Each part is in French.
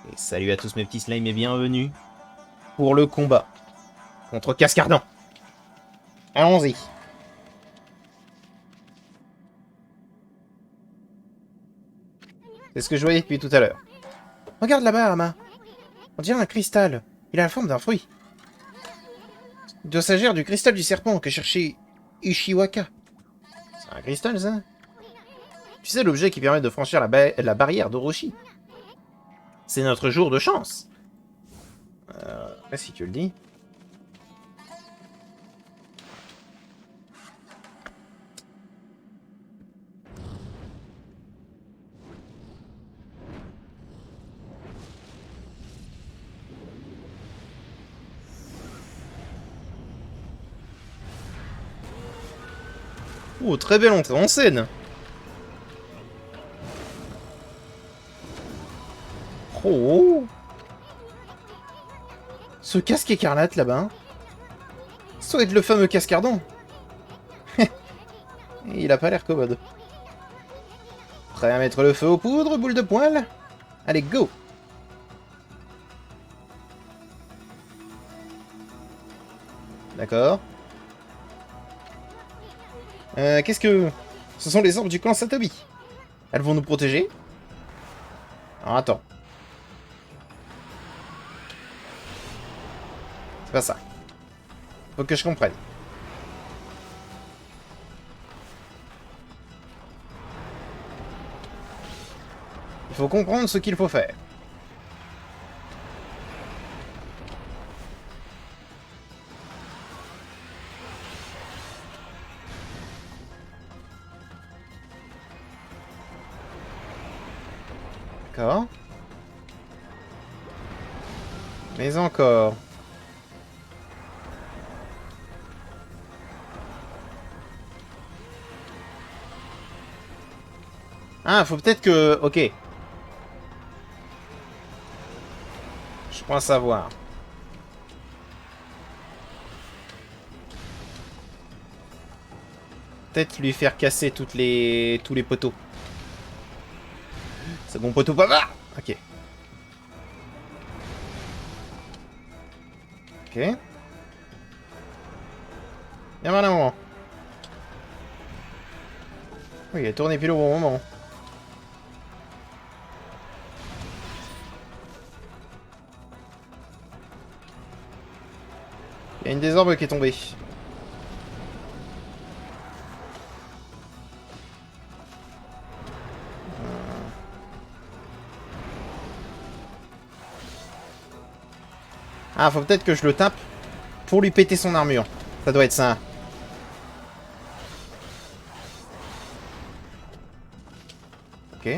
Et salut à tous mes petits slimes et bienvenue pour le combat contre Cascardan. Allons-y. C'est ce que je voyais depuis tout à l'heure. Regarde là-bas, Ama. On dirait un cristal. Il a la forme d'un fruit. Il doit s'agir du cristal du serpent que cherchait Ishiwaka. C'est un cristal, ça? Tu sais, l'objet qui permet de franchir la barrière d'Orochi. C'est notre jour de chance. Si tu le dis. Oh, très belle entrée en scène. Oh. Ce casque écarlate là-bas. Ça doit être le fameux Cascardan. Il a pas l'air commode. Prêt à mettre le feu aux poudres, boule de poil? Allez, go! D'accord. Qu'est-ce que... Ce sont les orbes du clan Satobi. Elles vont nous protéger? Alors attends. C'est pas ça. Faut que je comprenne. Il faut comprendre ce qu'il faut faire. D'accord. Mais encore. Ah, faut peut-être que... Ok. Je crois savoir. Peut-être lui faire casser tous les poteaux. Second poteau, papa. Ok. Ok. Bien mal un moment. Oui, il a tourné pile au bon moment. Il y a une des orbes qui est tombée. Ah, faut peut-être que je le tape pour lui péter son armure. Ça doit être ça. Ok.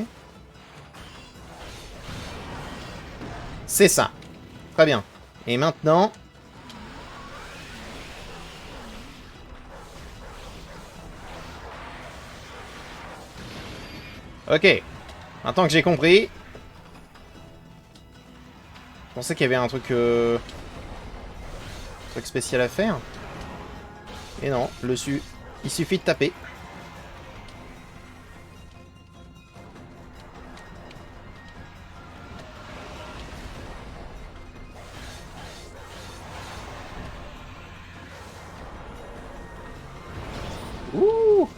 C'est ça. Très bien. Et maintenant... Ok. Maintenant que j'ai compris... Je pensais qu'il y avait un truc... truc spécial à faire. Et non, il suffit de taper. Ouh!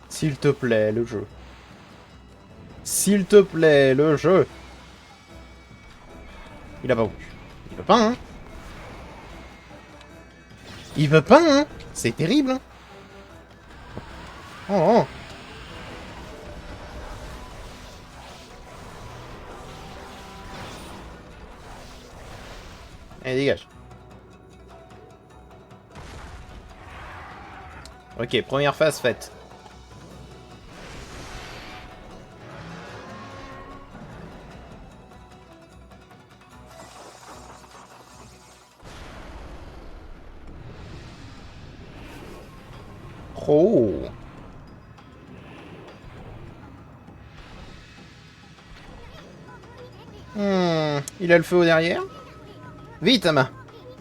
S'il te plaît, le jeu. S'il te plaît, le jeu. Il a pas voulu. Il veut pas, hein? Il veut pas, hein? C'est terrible, hein? Oh, oh. Allez, dégage. Ok, première phase faite. Oh! Il a le feu au derrière. Vite, Ama.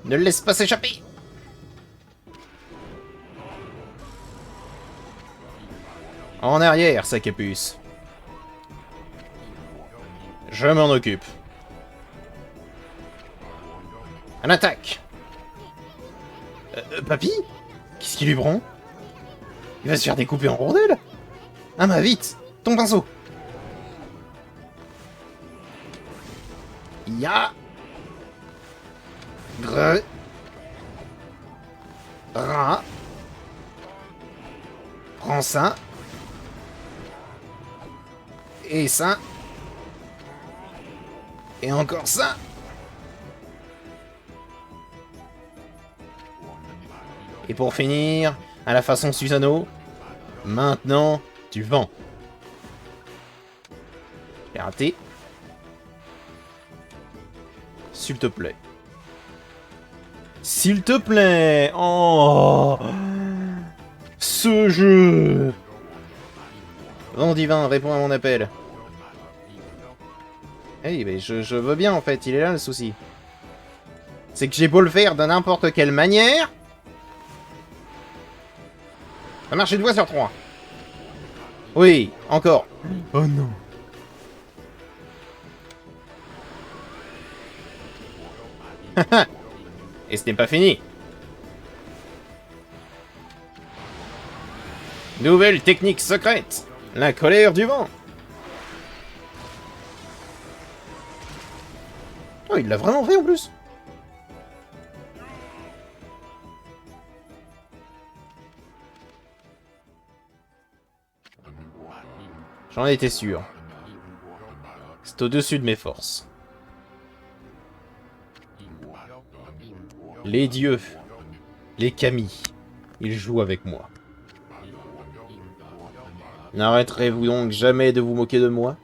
Ne le laisse pas s'échapper. En arrière, sac à puce. Je m'en occupe. Un attaque. Papy? Qu'est-ce qui lui prend? Il va se faire découper en rondelles? Ah bah vite! Ton pinceau! Ya! Gre! Ra! Prends ça! Et ça! Et encore ça! Et pour finir, à la façon Susano, maintenant, tu vends. J'ai raté. S'il te plaît. S'il te plaît. Oh, ce jeu. Vent divin, réponds à mon appel. Hey, mais je veux bien en fait, il est là le souci. C'est que j'ai beau le faire de n'importe quelle manière. Ça marche une fois sur 3. Oui, encore. Oh non. Et ce n'est pas fini. Nouvelle technique secrète. La colère du vent. Oh, il l'a vraiment fait en plus. J'en étais sûr. C'est au-dessus de mes forces. Les dieux, les kami, ils jouent avec moi. N'arrêterez-vous donc jamais de vous moquer de moi?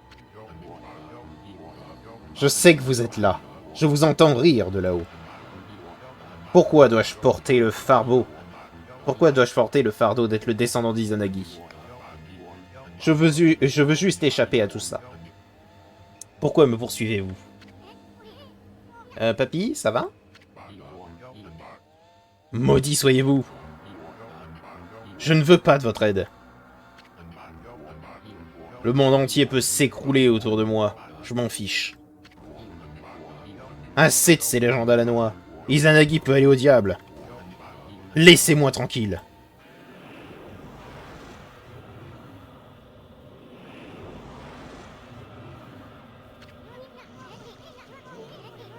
Je sais que vous êtes là. Je vous entends rire de là-haut. Pourquoi dois-je porter le fardeau? Pourquoi dois-je porter le fardeau d'être le descendant d'Izanagi? Je veux juste échapper à tout ça. Pourquoi me poursuivez-vous? Papy, ça va? Maudit soyez-vous! Je ne veux pas de votre aide. Le monde entier peut s'écrouler autour de moi. Je m'en fiche. Assez de ces légendes à la noix. Izanagi peut aller au diable. Laissez-moi tranquille.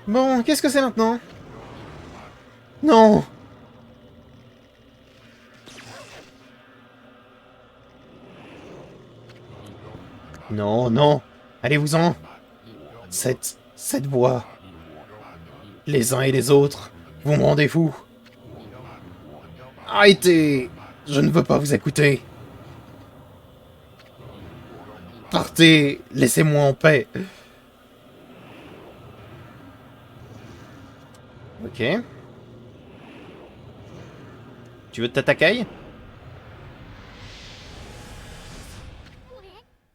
Bon, qu'est-ce que c'est maintenant? Non! Non, non! Allez-vous-en! Cette voix... Les uns et les autres, vous me rendez fou! Arrêtez! Je ne veux pas vous écouter! Partez! Laissez-moi en paix! Ok. Tu veux t'attaquer?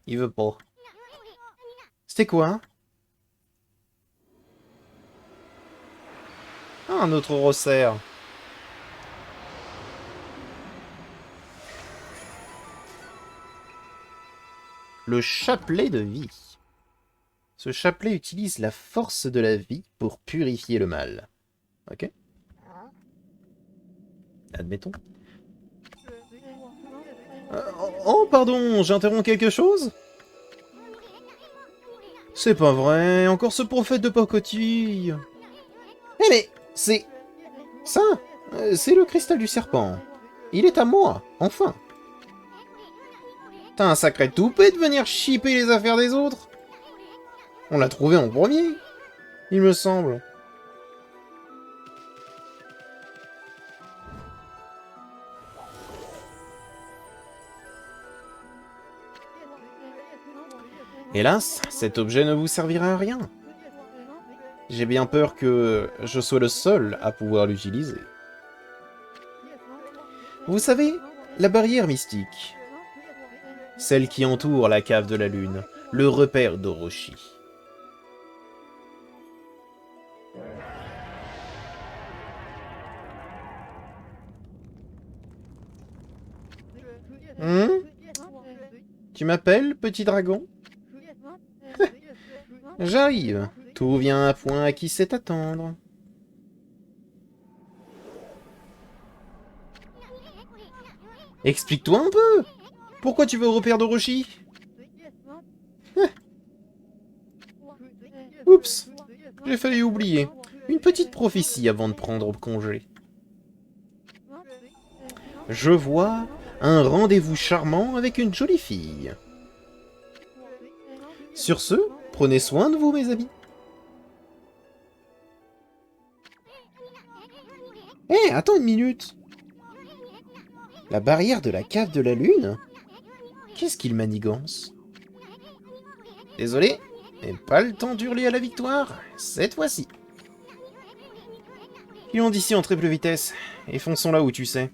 Il veut pas. C'était quoi, hein? Ah, un autre rossaire. Le chapelet de vie. Ce chapelet utilise la force de la vie pour purifier le mal. Ok. Admettons. Oh, pardon, j'interromps quelque chose? C'est pas vrai, encore ce prophète de pacotille. Eh mais, c'est... ça, c'est le cristal du serpent. Il est à moi, enfin. T'as un sacré toupet de venir chipper les affaires des autres. On l'a trouvé en premier, il me semble. Hélas, cet objet ne vous servira à rien. J'ai bien peur que je sois le seul à pouvoir l'utiliser. Vous savez, la barrière mystique. Celle qui entoure la cave de la lune, le repère d'Orochi. Hein? Tu m'appelles, petit dragon? J'arrive. Tout vient à point à qui sait attendre. Explique-toi un peu. Pourquoi tu veux au repère d'Orochi? Oups. J'ai failli oublier. Une petite prophétie avant de prendre congé. Je vois un rendez-vous charmant avec une jolie fille. Sur ce, prenez soin de vous, mes amis. Hé, attends une minute. La barrière de la cave de la lune? Qu'est-ce qu'il manigance? Désolé, mais pas le temps d'hurler à la victoire, cette fois-ci. Filons d'ici en triple vitesse, et fonçons là où tu sais.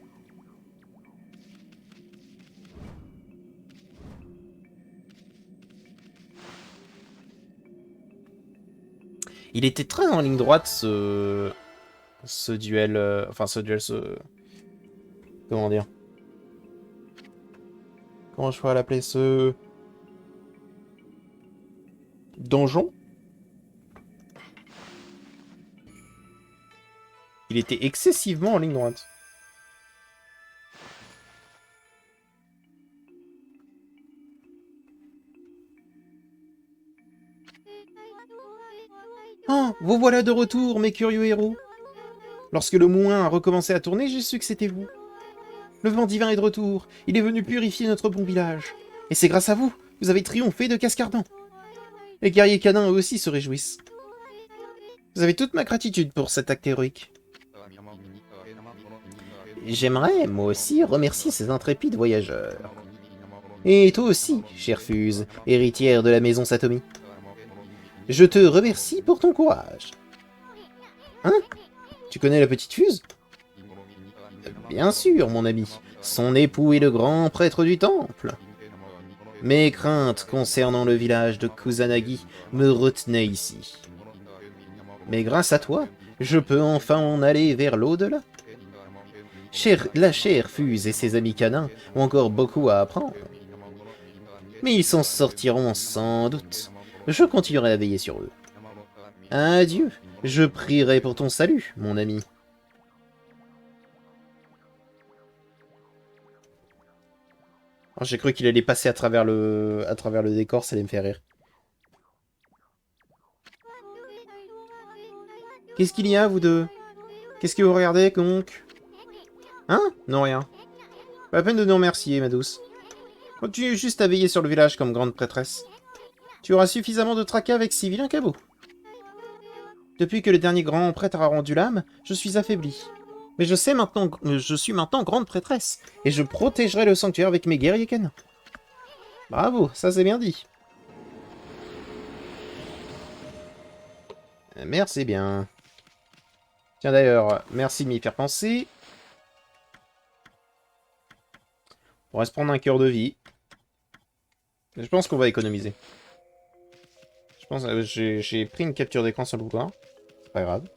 Il était très en ligne droite, ce duel... enfin, ce duel, comment dire? Comment je pourrais l'appeler? Ce... donjon? Il était excessivement en ligne droite. Oh, vous voilà de retour, mes curieux héros. Lorsque le moulin a recommencé à tourner, j'ai su que c'était vous. Le vent divin est de retour. Il est venu purifier notre bon village. Et c'est grâce à vous. Vous avez triomphé de Cascardan. Les guerriers canins eux aussi se réjouissent. Vous avez toute ma gratitude pour cet acte héroïque. J'aimerais, moi aussi, remercier ces intrépides voyageurs. Et toi aussi, chère Fuse, héritière de la maison Satomi. Je te remercie pour ton courage. Hein? Tu connais la petite Fuse? Bien sûr, mon ami. Son époux est le grand prêtre du temple. Mes craintes concernant le village de Kusanagi me retenaient ici. Mais grâce à toi, je peux enfin en aller vers l'au-delà. La chère Fuse et ses amis canins ont encore beaucoup à apprendre. Mais ils s'en sortiront sans doute. Je continuerai à veiller sur eux. Adieu, je prierai pour ton salut, mon ami. Oh, j'ai cru qu'il allait passer à travers le décor, ça allait me faire rire. Qu'est-ce qu'il y a, vous deux? Qu'est-ce que vous regardez, donc? Hein? Non, rien. Pas la peine de nous remercier, ma douce. Continue juste à veiller sur le village comme grande prêtresse. Tu auras suffisamment de tracas avec si vilain cabot. Depuis que le dernier grand prêtre a rendu l'âme, je suis affaibli. Mais je suis maintenant grande prêtresse, et je protégerai le sanctuaire avec mes guerriers canins. Bravo, ça c'est bien dit. Merci bien. Tiens d'ailleurs, merci de m'y faire penser. On va se prendre un cœur de vie. Je pense qu'on va économiser. Je pense j'ai pris une capture d'écran sur le boudoir. C'est pas grave.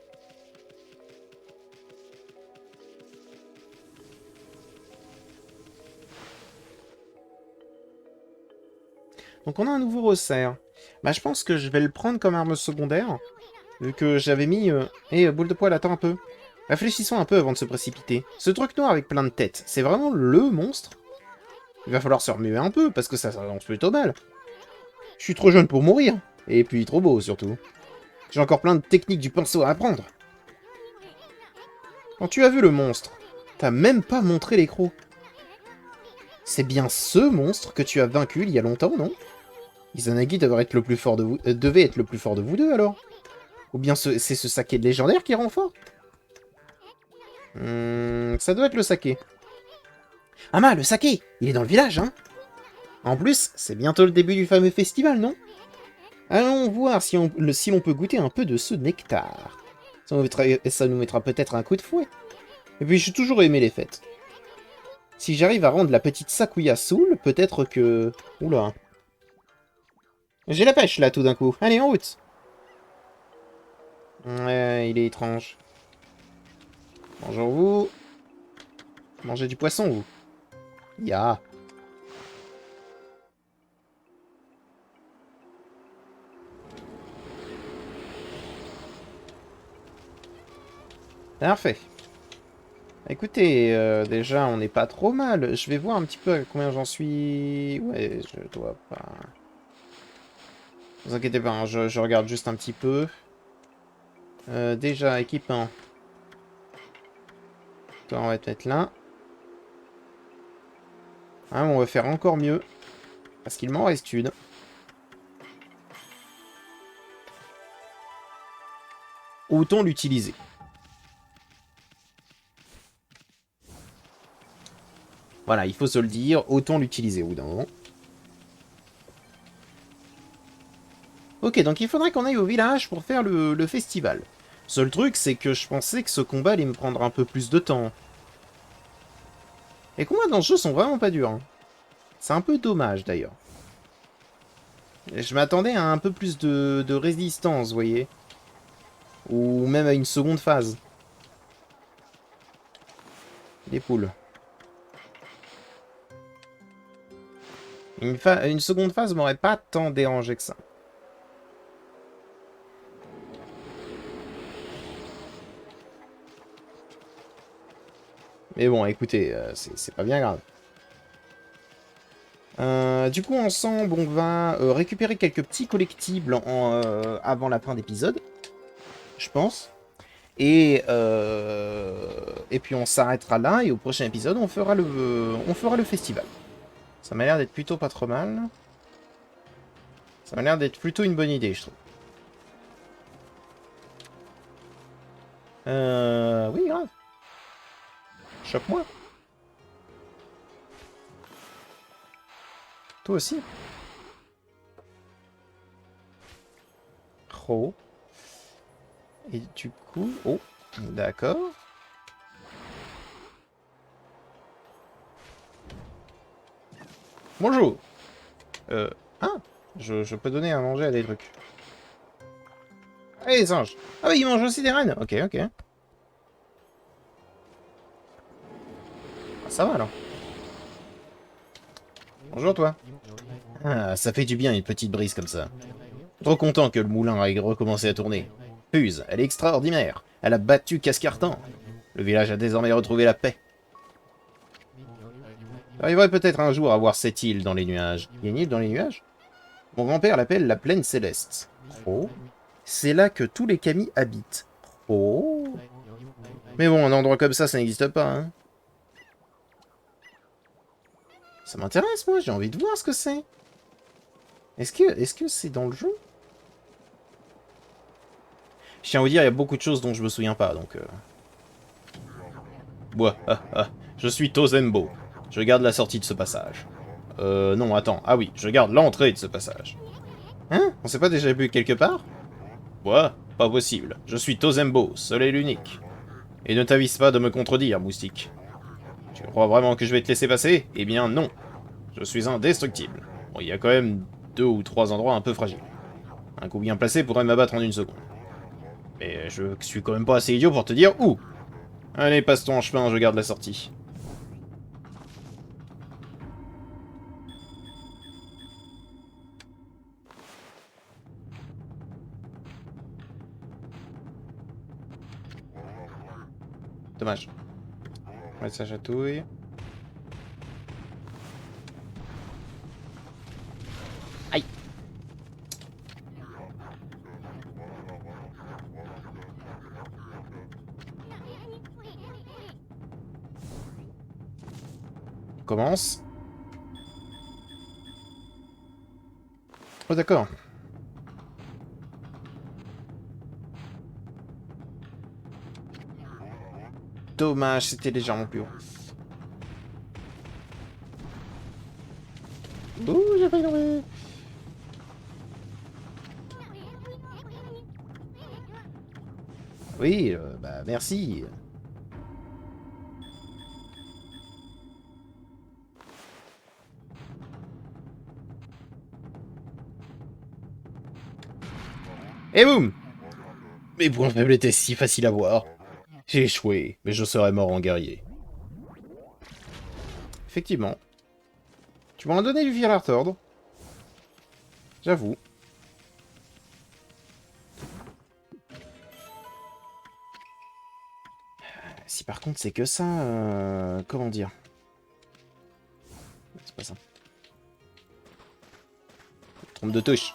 Donc on a un nouveau resserre. Bah je pense que je vais le prendre comme arme secondaire. Vu que j'avais mis... boule de poil, attends un peu. Réfléchissons un peu avant de se précipiter. Ce truc noir avec plein de têtes, c'est vraiment le monstre? Il va falloir se remuer un peu, parce que ça s'annonce plutôt mal. Je suis trop jeune pour mourir. Et puis trop beau, surtout. J'ai encore plein de techniques du pinceau à apprendre. Quand tu as vu le monstre, t'as même pas montré les crocs. C'est bien ce monstre que tu as vaincu il y a longtemps, non? Izanagi devait être le plus fort de vous deux, alors? Ou bien c'est ce saké légendaire qui rend fort? Ça doit être le saké. Ah le saké! Il est dans le village, hein? En plus, c'est bientôt le début du fameux festival, non? Allons voir si l'on peut goûter un peu de ce nectar. Ça nous mettra peut-être un coup de fouet. Et puis j'ai toujours aimé les fêtes. Si j'arrive à rendre la petite Sakuya saoule, peut-être que... Oula. J'ai la pêche, là, tout d'un coup. Allez, en route. Ouais, il est étrange. Bonjour, vous. Mangez du poisson, vous. Ya. Parfait. Écoutez, déjà, on n'est pas trop mal. Je vais voir un petit peu à combien j'en suis... Ouais, je dois pas... Ne vous inquiétez pas, hein, je regarde juste un petit peu. Déjà, équipement. Toi, on va te mettre là. Hein, on va faire encore mieux. Parce qu'il m'en reste une. Autant l'utiliser. Voilà, il faut se le dire. Autant l'utiliser au bout d'un moment. Ok, donc il faudrait qu'on aille au village pour faire le festival. Seul truc, c'est que je pensais que ce combat allait me prendre un peu plus de temps. Les combats dans ce jeu sont vraiment pas durs. Hein. C'est un peu dommage, d'ailleurs. Je m'attendais à un peu plus de résistance, vous voyez. Ou même à une seconde phase. Les poules. Une seconde phase m'aurait pas tant dérangé que ça. Mais bon, écoutez, c'est pas bien grave. Du coup, ensemble, on va récupérer quelques petits collectibles avant la fin d'épisode. Je pense. Et puis on s'arrêtera là, et au prochain épisode, on fera le festival. Ça m'a l'air d'être plutôt pas trop mal. Ça m'a l'air d'être plutôt une bonne idée, je trouve. Oui, grave. Chope-moi. Toi aussi. Oh. Et du coup... Oh, d'accord. Bonjour. Ah, je peux donner à manger à des trucs. Ah, les singes. Ah oui, ils mangent aussi des rennes. Ok, ok. Ah, ça va, alors. Bonjour, toi. Ah, ça fait du bien, une petite brise comme ça. Trop content que le moulin ait recommencé à tourner. Fuse, elle est extraordinaire. Elle a battu Cascartan. Le village a désormais retrouvé la paix. J'arriverai peut-être un jour à voir cette île dans les nuages. Il y a une île dans les nuages? Mon grand-père l'appelle la plaine céleste. Oh. C'est là que tous les Kami habitent. Oh. Mais bon, un endroit comme ça n'existe pas, hein. Ça m'intéresse, moi, j'ai envie de voir ce que c'est. Est-ce que c'est dans le jeu? Je tiens à vous dire, il y a beaucoup de choses dont je me souviens pas, donc... Bois, je suis Tozembo. Je garde la sortie de ce passage. Non, attends. Ah oui, je garde l'entrée de ce passage. Hein? On s'est pas déjà vu quelque part? Bois, pas possible. Je suis Tozembo, seul et l'unique. Et ne t'avise pas de me contredire, moustique. Tu crois vraiment que je vais te laisser passer? Eh bien, non. Je suis indestructible. Bon, il y a quand même 2 ou 3 endroits un peu fragiles. Un coup bien placé pourrait m'abattre en une seconde. Mais je suis quand même pas assez idiot pour te dire où. Allez, passe-toi en chemin, je garde la sortie. Dommage. Ouais, ça chatouille. Aïe. On commence. Oh, d'accord. Dommage, c'était légèrement plus haut. Ouh, j'ai failli tomber. Oui, bah merci. Et boum! Mes points faibles étaient si faciles à voir. J'ai échoué, mais je serais mort en guerrier. Effectivement. Tu m'en as donné du fil à retordre. J'avoue. Si par contre c'est que ça, comment dire? C'est pas ça. Trompe de touche.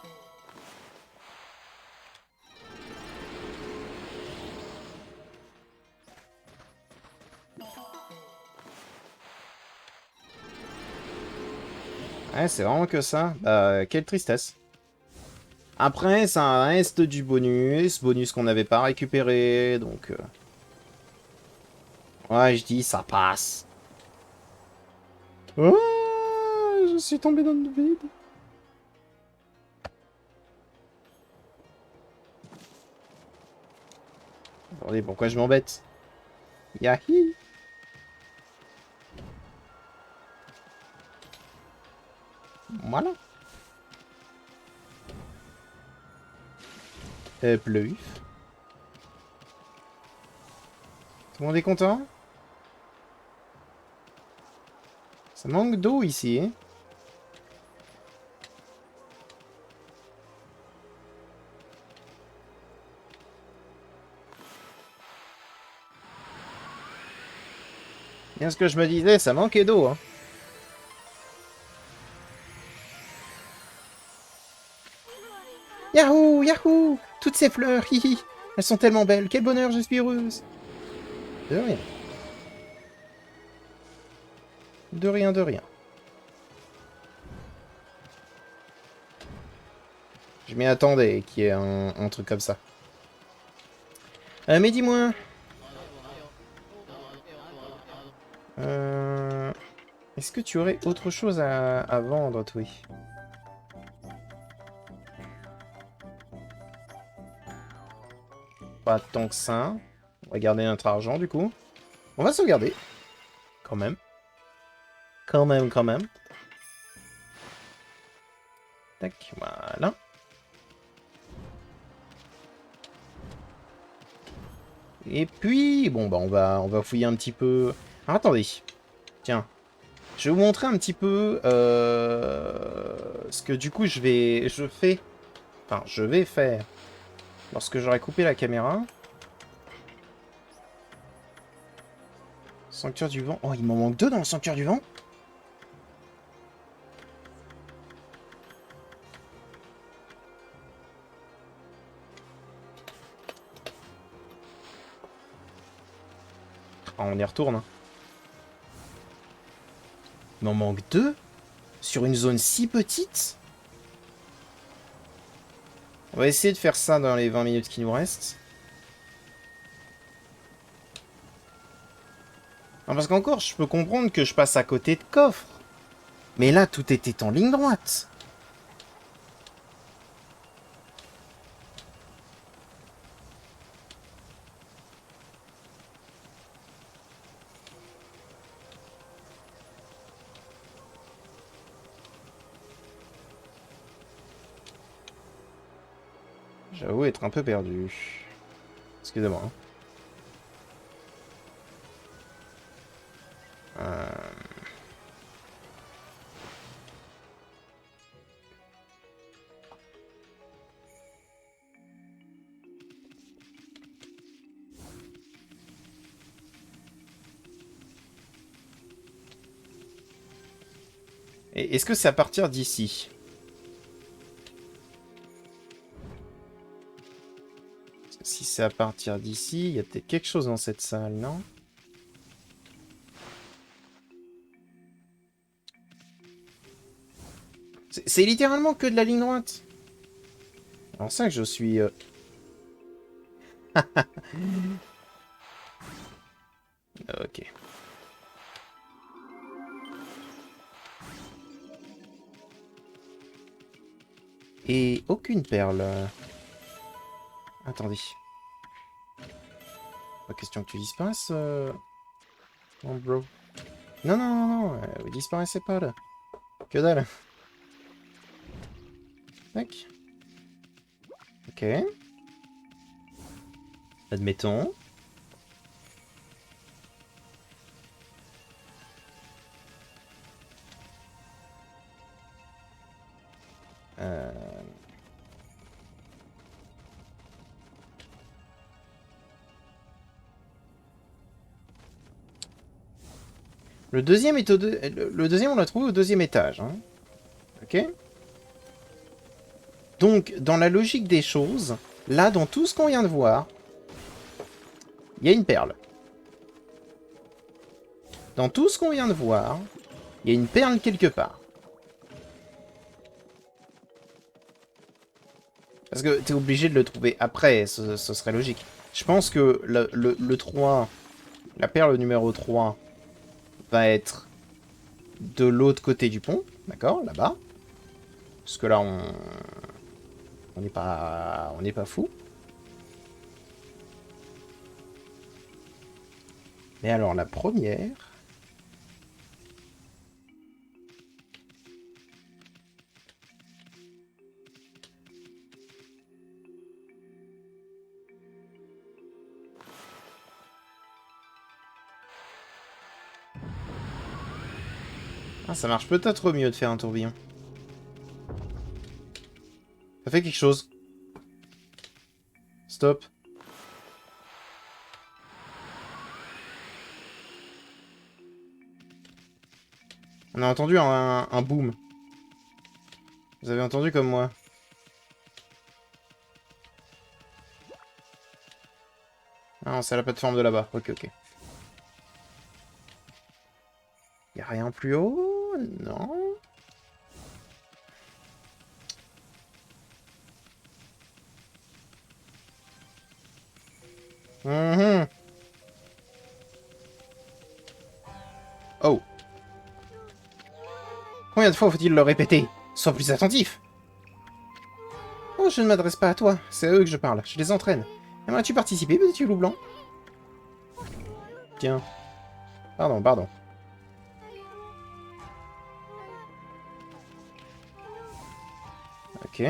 Ouais, c'est vraiment que ça. Bah, quelle tristesse. Après, ça reste du bonus. Bonus qu'on n'avait pas récupéré, donc... Ouais, je dis, ça passe. Oh, je suis tombé dans le vide. Attendez, pourquoi je m'embête? Yahi. Voilà. Pleuf. Tout le monde est content? Ça manque d'eau ici, hein. Bien ce que je me disais, ça manquait d'eau, hein. Yahoo! Yahoo! Toutes ces fleurs, hihi! Elles sont tellement belles, quel bonheur, je suis heureuse! De rien. De rien, de rien. Je m'y attendais qu'il y ait un truc comme ça. Mais dis-moi... Est-ce que tu aurais autre chose à vendre, toi? Pas tant que ça. On va garder notre argent, du coup. On va sauvegarder. Quand même. Quand même, quand même. Tac, voilà. Et puis, bon, bah, on va fouiller un petit peu... Ah, attendez. Tiens. Je vais vous montrer un petit peu ce que, du coup, je vais faire lorsque j'aurai coupé la caméra. Sanctuaire du vent. Oh, il m'en manque 2 dans le sanctuaire du vent. Ah, on y retourne, hein. Il m'en manque 2 sur une zone si petite. On va essayer de faire ça dans les 20 minutes qui nous restent. Non, parce qu'encore, je peux comprendre que je passe à côté de coffres. Mais là, tout était en ligne droite. J'avoue être un peu perdu. Excusez-moi, hein. Et est-ce que c'est à partir d'ici? Si c'est à partir d'ici, il y a peut-être quelque chose dans cette salle, non? C'est littéralement que de la ligne droite. Alors ça que je suis... Ok. Et aucune perle. Attendez. Pas question que tu disparaisses, mon bro. Non, non, non, non, vous disparaissez pas, là. Que dalle. Tac. Ok. Admettons. Euh... Le deuxième est le deuxième, on l'a trouvé au deuxième étage. Hein. Ok. Donc, dans la logique des choses, là, dans tout ce qu'on vient de voir, il y a une perle. Dans tout ce qu'on vient de voir, il y a une perle quelque part. Parce que t'es obligé de le trouver après, ce serait logique. Je pense que le 3, la perle numéro 3, va être de l'autre côté du pont, d'accord, là-bas. Parce que là, on n'est pas fou. Mais alors, la première... Ah, ça marche peut-être mieux de faire un tourbillon. Ça fait quelque chose. Stop. On a entendu un boom. Vous avez entendu comme moi. Ah non, c'est la plateforme de là-bas. Ok, ok. Y'a rien plus haut? Non. Mhm. Oh. Combien de fois faut-il le répéter? Sois plus attentif. Oh, je ne m'adresse pas à toi. C'est à eux que je parle. Je les entraîne. Aimerais-tu participer, petit loup blanc? Tiens. Pardon, pardon. Ok.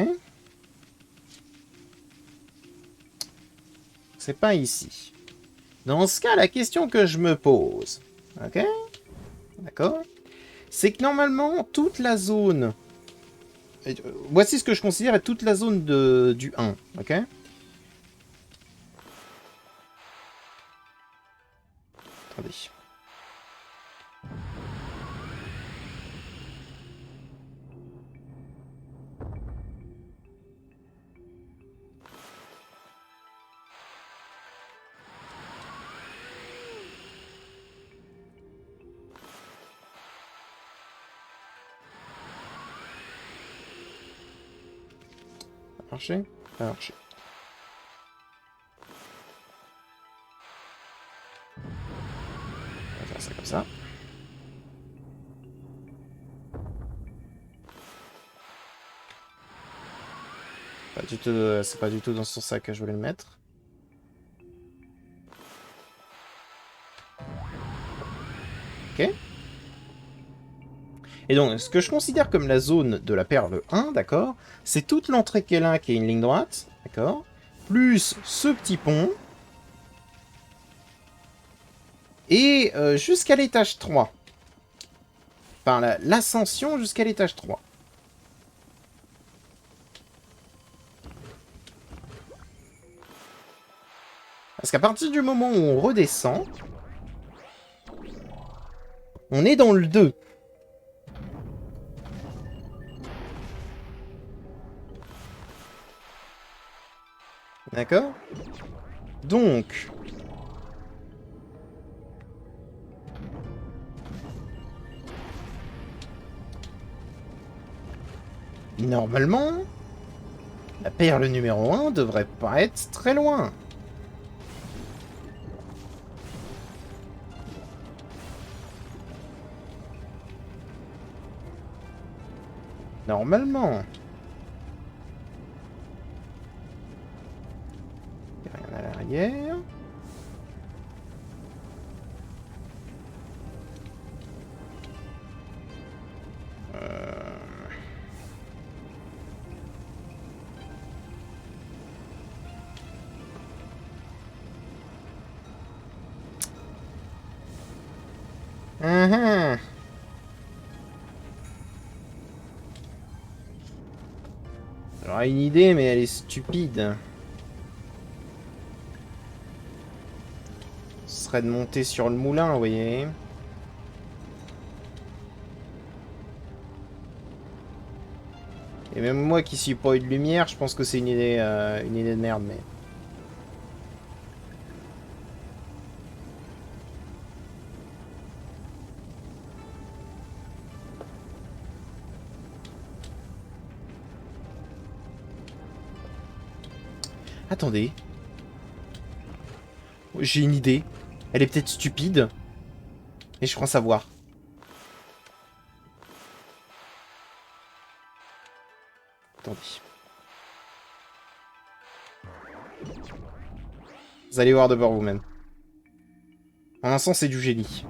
C'est pas ici. Dans ce cas, la question que je me pose... Ok? D'accord? C'est que normalement, toute la zone... Voici ce que je considère être toute la zone du 1. Ok? Attendez. Ça a marché? Ça a marché. On va faire ça comme ça. C'est pas du tout dans ce sens-là que je voulais le mettre. Ok. Et donc, ce que je considère comme la zone de la perle 1, d'accord, c'est toute l'entrée qu'elle a qui est une ligne droite, d'accord, plus ce petit pont, et jusqu'à l'étage 3. Enfin, l'ascension jusqu'à l'étage 3. Parce qu'à partir du moment où on redescend, on est dans le 2. D'accord? Donc... Normalement, la perle numéro 1 devrait pas être très loin. Normalement. Il n'y a rien à l'arrière. Mhm. J'aurais une idée, mais elle est stupide. Ce serait de monter sur le moulin, vous voyez. Et même moi qui suis pas eu de lumière, je pense que c'est une idée de merde, mais... Attendez. J'ai une idée. Elle est peut-être stupide. Mais je crois savoir. Attendez. Vous allez voir de par vous-même. En un sens, c'est du génie.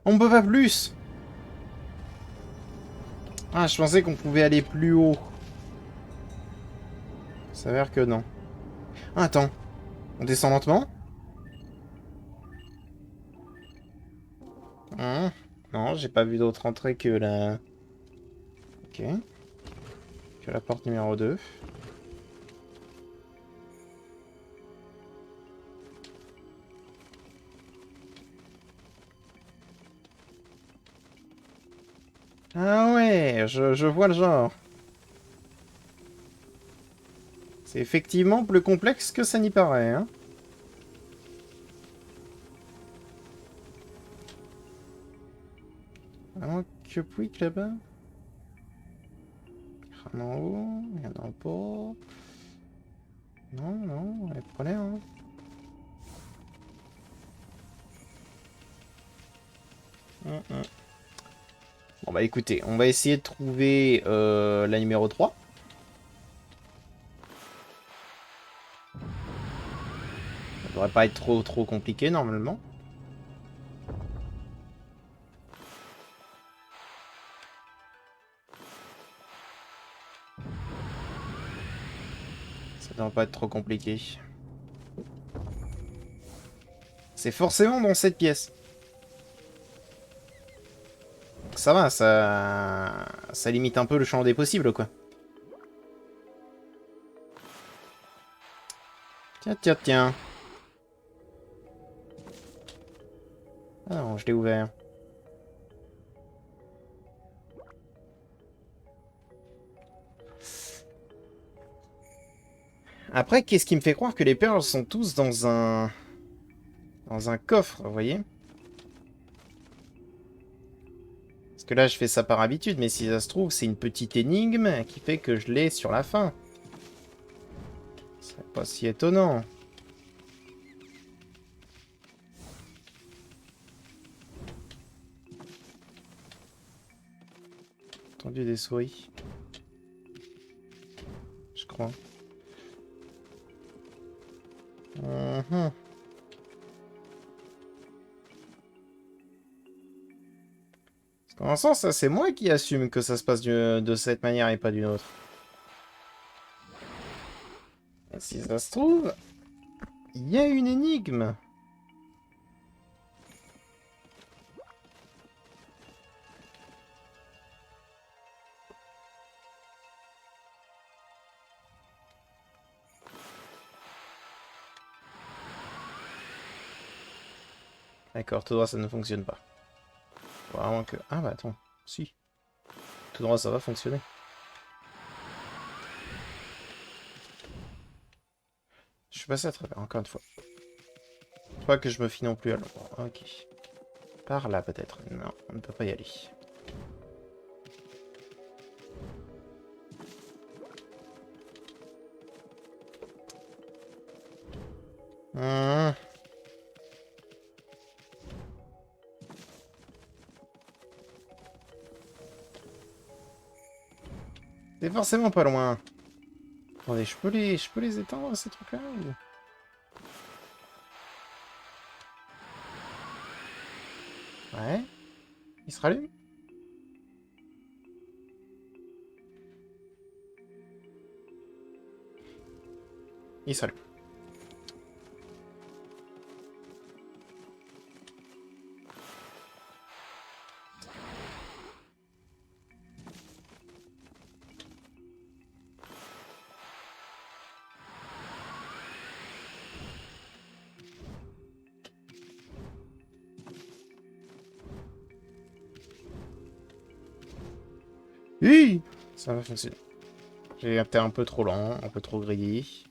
On ne peut pas plus. Ah, je pensais qu'on pouvait aller plus haut. Ça s'avère que non. Ah, attends. On descend lentement? Non, j'ai pas vu d'autre entrée que la... Ok. Que la porte numéro 2. Ah ouais, je vois le genre. C'est effectivement plus complexe que ça n'y paraît, hein. Ah, que pouic là-bas. Crâne en haut, il y en a en bas. Non, non, elle prenait, hein. Hum. Bon bah écoutez, on va essayer de trouver la numéro 3. Ça devrait pas être trop compliqué normalement. Ça devrait pas être trop compliqué. C'est forcément dans cette pièce. Donc ça va, ça limite un peu le champ des possibles, quoi. Tiens, tiens, tiens. Ah non, je l'ai ouvert. Après, qu'est-ce qui me fait croire que les perles sont tous dans un... Dans un coffre, vous voyez? Parce que là, je fais ça par habitude, mais si ça se trouve, c'est une petite énigme qui fait que je l'ai sur la fin. C'est pas si étonnant. Entendu des souris. Je crois. Mhm. Parce qu'en un sens, ça, c'est moi qui assume que ça se passe de cette manière et pas d'une autre. Et si ça se trouve, il y a une énigme. D'accord, tout droit, ça ne fonctionne pas. Vraiment que... Ah bah attends, si. Tout droit, ça va fonctionner. Je suis passé à travers, encore une fois. Pas que je me fie non plus à l'endroit. Ok. Par là, peut-être. Non, on ne peut pas y aller. Hmm. C'est forcément pas loin. Attendez, je peux les éteindre, ces trucs-là ou... Ouais. Il se rallume? Il se rallume. Oui, ça va fonctionner. J'ai été un peu trop lent, un peu trop greedy.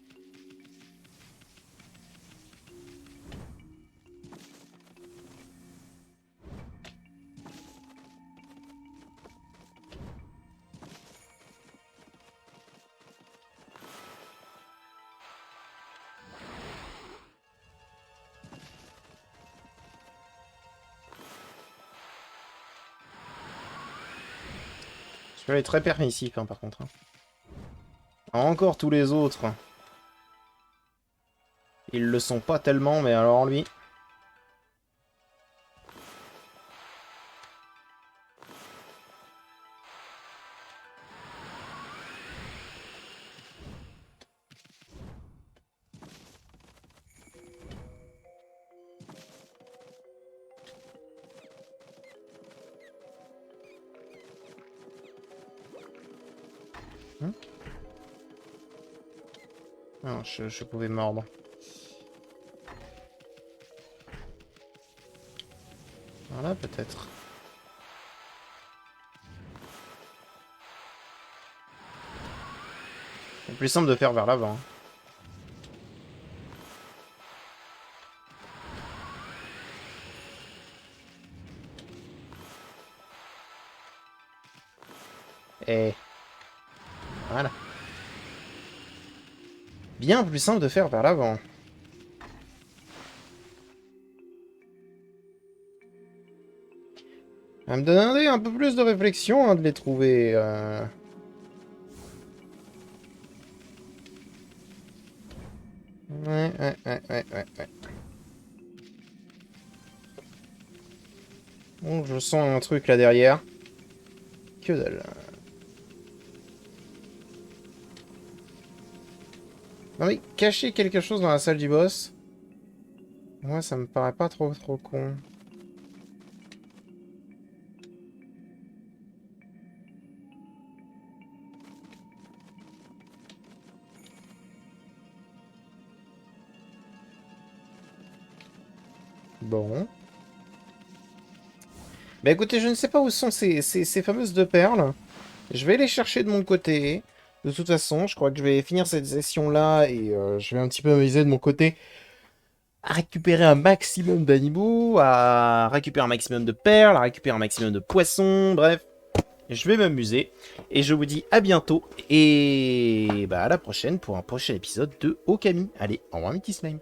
Celui-là est très permissif, hein, par contre. Hein. Encore tous les autres. Ils le sont pas tellement, mais alors lui... Hmm. Non, je pouvais mordre. Voilà, peut-être. C'est plus simple de faire vers l'avant. Et... voilà. Bien plus simple de faire vers l'avant. Ça me donnerait un peu plus de réflexion hein, de les trouver. Ouais. Bon, je sens un truc là derrière. Que dalle. Non mais cacher quelque chose dans la salle du boss. Moi, ça me paraît pas trop con. Bon. Bah écoutez, je ne sais pas où sont ces fameuses deux perles. Je vais les chercher de mon côté. De toute façon, je crois que je vais finir cette session-là et je vais un petit peu m'amuser de mon côté à récupérer un maximum d'animaux, à récupérer un maximum de perles, à récupérer un maximum de poissons, bref. Je vais m'amuser et je vous dis à bientôt et bah à la prochaine pour un prochain épisode de Okami. Allez, au revoir mes petits slimes.